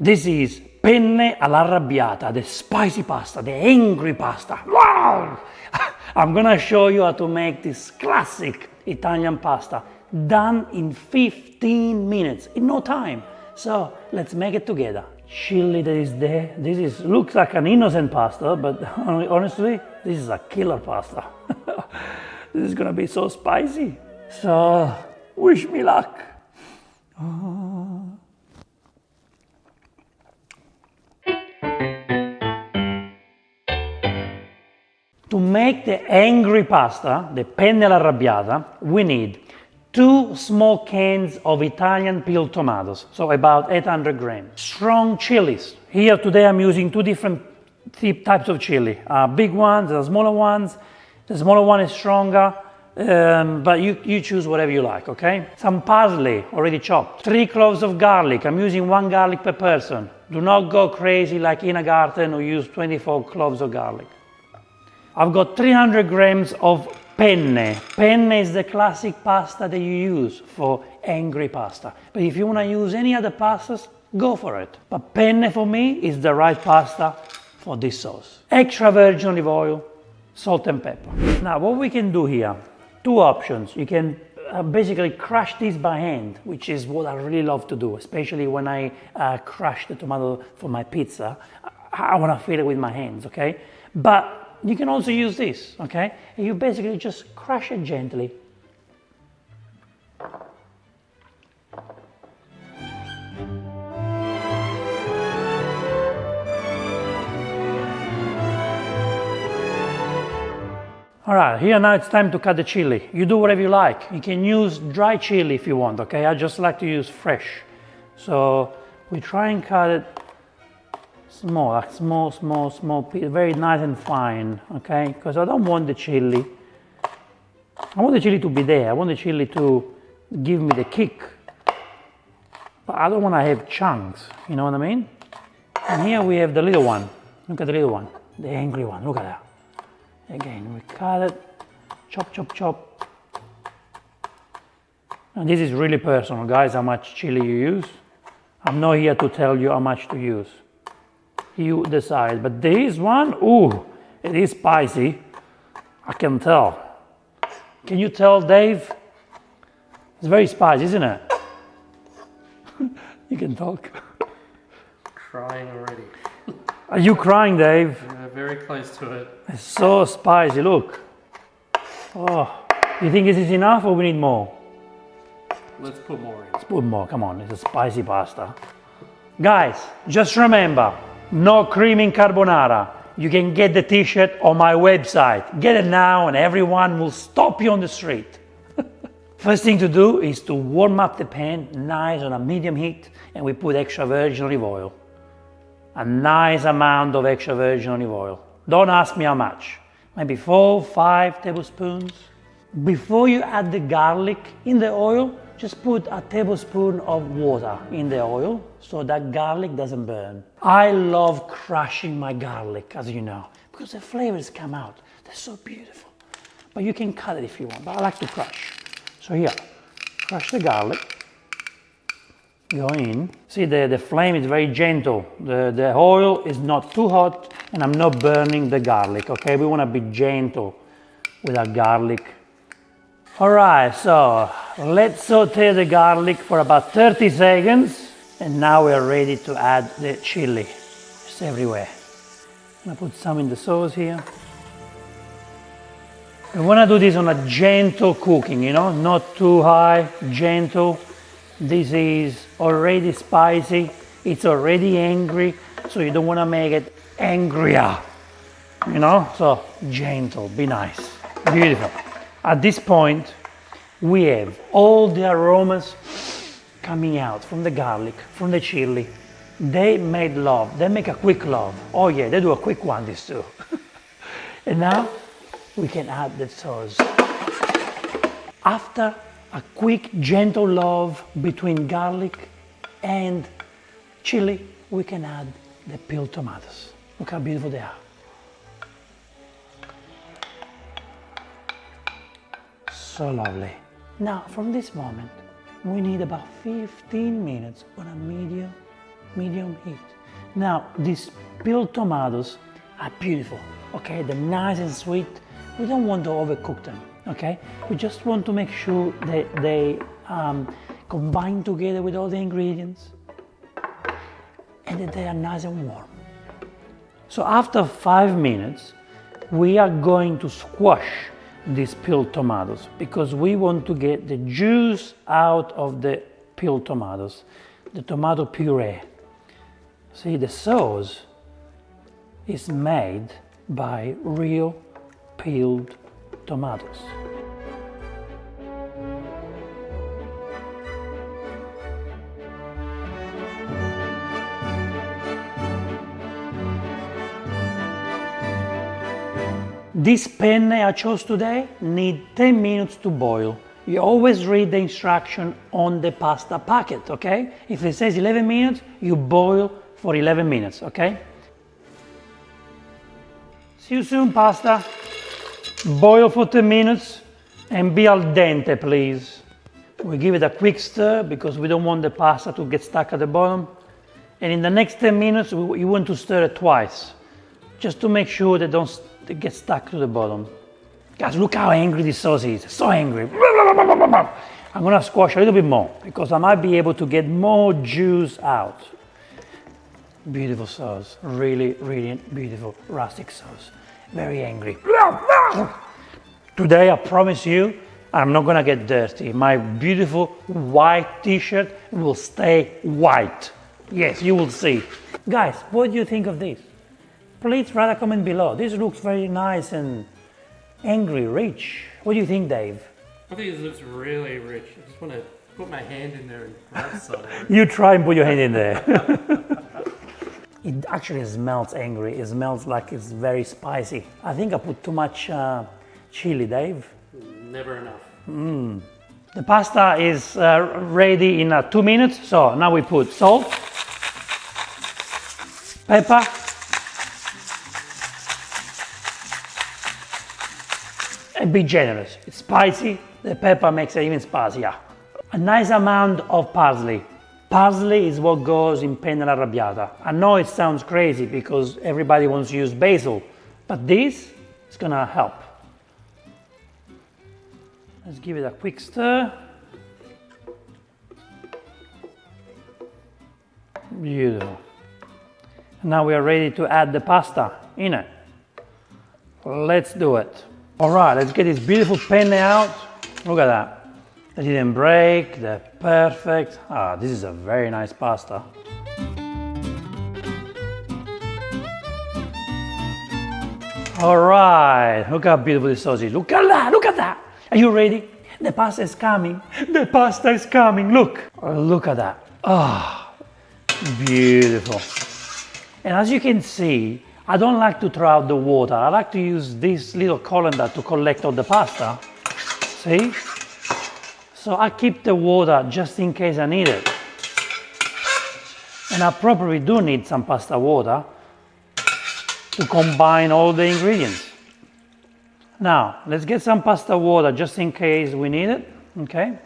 This is penne all'arrabbiata, the spicy pasta, the angry pasta. I'm gonna show you how to make this classic Italian pasta done in 15 minutes, in no time. So let's make it together. Chilli that is there. Looks like an innocent pasta, but honestly, this is a killer pasta. This is gonna be so spicy. So wish me luck. To make the angry pasta, the penne all'arrabbiata, we need 2 small cans of Italian peeled tomatoes, so about 800 grams. Strong chilies. Here today I'm using 2 different types of chili. Big ones, the smaller ones. The smaller one is stronger, but you choose whatever you like, okay? Some parsley, already chopped. 3 cloves of garlic. I'm using 1 garlic per person. Do not go crazy like in a garden who use 24 cloves of garlic. I've got 300 grams of penne. Penne is the classic pasta that you use for angry pasta. But if you want to use any other pastas, go for it. But penne for me is the right pasta for this sauce. Extra virgin olive oil, salt and pepper. Now what we can do here, 2 options. You can basically crush this by hand, which is what I really love to do, especially when I crush the tomato for my pizza. I want to feel it with my hands, okay? But you can also use this, okay? And you basically just crush it gently. All right, here now it's time to cut the chili. You do whatever you like. You can use dry chili if you want, okay? I just like to use fresh. So we try and cut it small piece, very nice and fine, okay? Because I don't want the chili. I want the chili to be there. I want the chili to give me the kick. But I don't want to have chunks, you know what I mean? And here we have the little one. Look at the little one, the angry one. Look at that. Again, we cut it, chop, chop, chop. And this is really personal, guys, how much chili you use. I'm not here to tell you how much to use. You decide. But this one, ooh, it is spicy. I can tell. Can you tell, Dave? It's very spicy, isn't it? You can talk. Crying already. Are you crying, Dave? Yeah, very close to it. It's so spicy, look. Oh, you think this is enough or we need more? Let's put more in. Let's put more, come on, it's a spicy pasta. Guys, just remember, no cream in carbonara. You can get the t-shirt on my website. Get it now and everyone will stop you on the street. First thing to do is to warm up the pan nice on a medium heat, and we put extra virgin olive oil. A nice amount of extra virgin olive oil. Don't ask me how much. Maybe 4-5 tablespoons. Before you add the garlic in the oil, just put a tablespoon of water in the oil so that garlic doesn't burn. I love crushing my garlic, as you know, because the flavors come out. They're so beautiful. But you can cut it if you want, but I like to crush. So here, crush the garlic. Go in. See, the flame is very gentle. The oil is not too hot and I'm not burning the garlic, okay? We want to be gentle with our garlic. All right, so let's saute the garlic for about 30 seconds. And now we're ready to add the chili. Just everywhere. I'm gonna put some in the sauce here. We wanna do this on a gentle cooking, you know, not too high, gentle. This is already spicy, it's already angry, so you don't wanna make it angrier, you know? So gentle, be nice, beautiful. At this point, we have all the aromas coming out from the garlic, from the chili. They made love, they make a quick love. Oh yeah, they do a quick one, these two. And now we can add the sauce. After a quick, gentle love between garlic and chili, we can add the peeled tomatoes. Look how beautiful they are. So lovely. Now, from this moment, we need about 15 minutes on a medium medium heat. Now, these peeled tomatoes are beautiful, okay? They're nice and sweet. We don't want to overcook them, okay? We just want to make sure that they combine together with all the ingredients and that they are nice and warm. So after 5 minutes, we are going to squash these peeled tomatoes because we want to get the juice out of the peeled tomatoes, the tomato puree. See, the sauce is made by real peeled tomatoes. This penne I chose today need 10 minutes to boil. You always read the instruction on the pasta packet, okay? If it says 11 minutes, you boil for 11 minutes, okay? See you soon, pasta. Boil for 10 minutes and be al dente, please. We give it a quick stir because we don't want the pasta to get stuck at the bottom. And in the next 10 minutes, you want to stir it twice, just to make sure they don't get stuck to the bottom. Guys, look how angry this sauce is. So angry. I'm gonna squash a little bit more because I might be able to get more juice out. Beautiful sauce, really, really beautiful rustic sauce. Very angry. Today, I promise you, I'm not gonna get dirty. My beautiful white t-shirt will stay white. Yes, you will see. Guys, what do you think of this? Please write a comment below. This looks very nice and angry, rich. What do you think, Dave? I think this looks really rich. I just want to put my hand in there and grab some. You try and put your hand in there. It actually smells angry. It smells like it's very spicy. I think I put too much chili, Dave. Never enough. The pasta is ready in 2 minutes. So now we put salt, pepper, and be generous. It's spicy. The pepper makes it even spicier. A nice amount of parsley. Parsley is what goes in penne arrabbiata. I know it sounds crazy because everybody wants to use basil, but this is gonna help. Let's give it a quick stir. Beautiful. Now we are ready to add the pasta in it. Let's do it. All right, let's get this beautiful penne out. Look at that. They didn't break, they're perfect. Ah, this is a very nice pasta. All right, look how beautiful this sauce is. Look at that, look at that. Are you ready? The pasta is coming. The pasta is coming, look. Oh, look at that. Ah, beautiful. And as you can see, I don't like to throw out the water. I like to use this little colander to collect all the pasta. See? So I keep the water just in case I need it. And I probably do need some pasta water to combine all the ingredients. Now, let's get some pasta water just in case we need it, okay?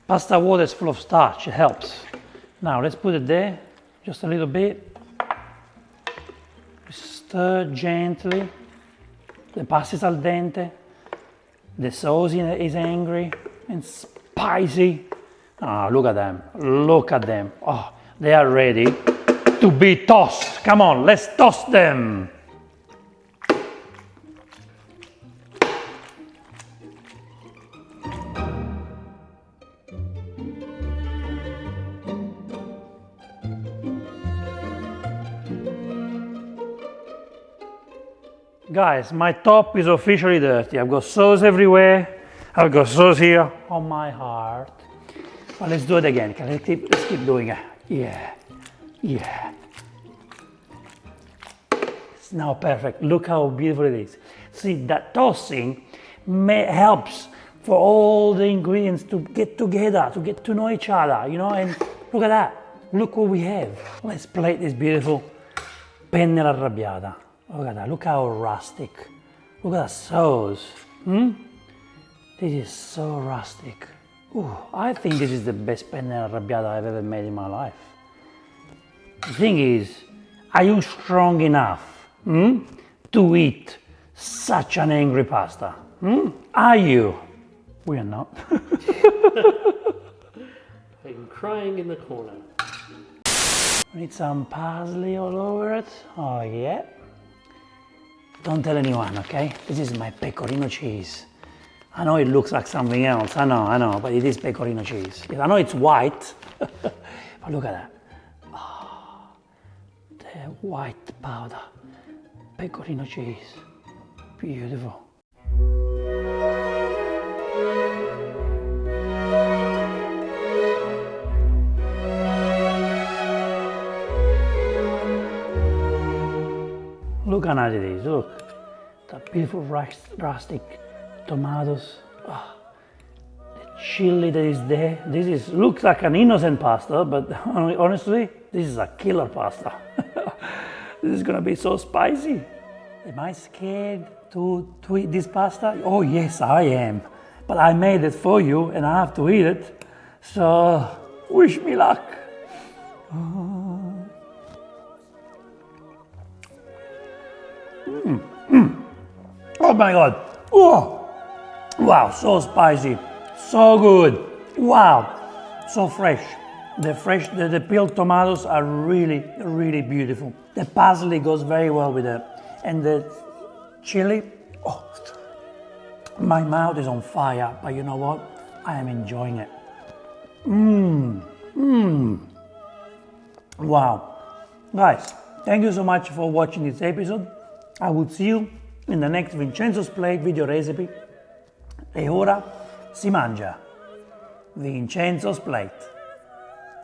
Pasta water is full of starch, it helps. Now, let's put it there, just a little bit. Stir gently. The pasta is al dente. The sauce is angry and spicy. Ah, look at them. Look at them. Oh, they are ready to be tossed. Come on, let's toss them. Guys, my top is officially dirty. I've got sauce everywhere. I've got sauce here on my heart. But let's do it again. Let's keep doing it. Yeah, yeah. It's now perfect. Look how beautiful it is. See, that tossing helps for all the ingredients to get together, to get to know each other, you know, and look at that. Look what we have. Let's plate this beautiful penne arrabbiata. Look at that, look how rustic. Look at that sauce. This is so rustic. Ooh, I think this is the best penne arrabbiata I've ever made in my life. The thing is, are you strong enough to eat such an angry pasta? Are you? We are not. I'm crying in the corner. We need some parsley all over it. Oh yeah. Don't tell anyone, okay? This is my pecorino cheese. I know it looks like something else. I know, but it is pecorino cheese. I know it's white, but look at that. Oh, the white powder. Pecorino cheese. Beautiful. Look how nice it is, look. The beautiful rustic tomatoes. Oh, the chili that is there. Looks like an innocent pasta, but honestly, this is a killer pasta. This is gonna be so spicy. Am I scared to eat this pasta? Oh yes, I am. But I made it for you and I have to eat it. So, wish me luck. Oh my God. Oh, wow, so spicy, so good. Wow, so fresh. The peeled tomatoes are really, really beautiful. The parsley goes very well with it. And the chili, oh, my mouth is on fire, but you know what? I am enjoying it. Wow. Guys, thank you so much for watching this episode. I will see you in the next Vincenzo's Plate video recipe. E ora si mangia. Vincenzo's Plate.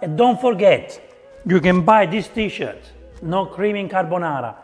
And don't forget, you can buy this t-shirt, No Creaming Carbonara,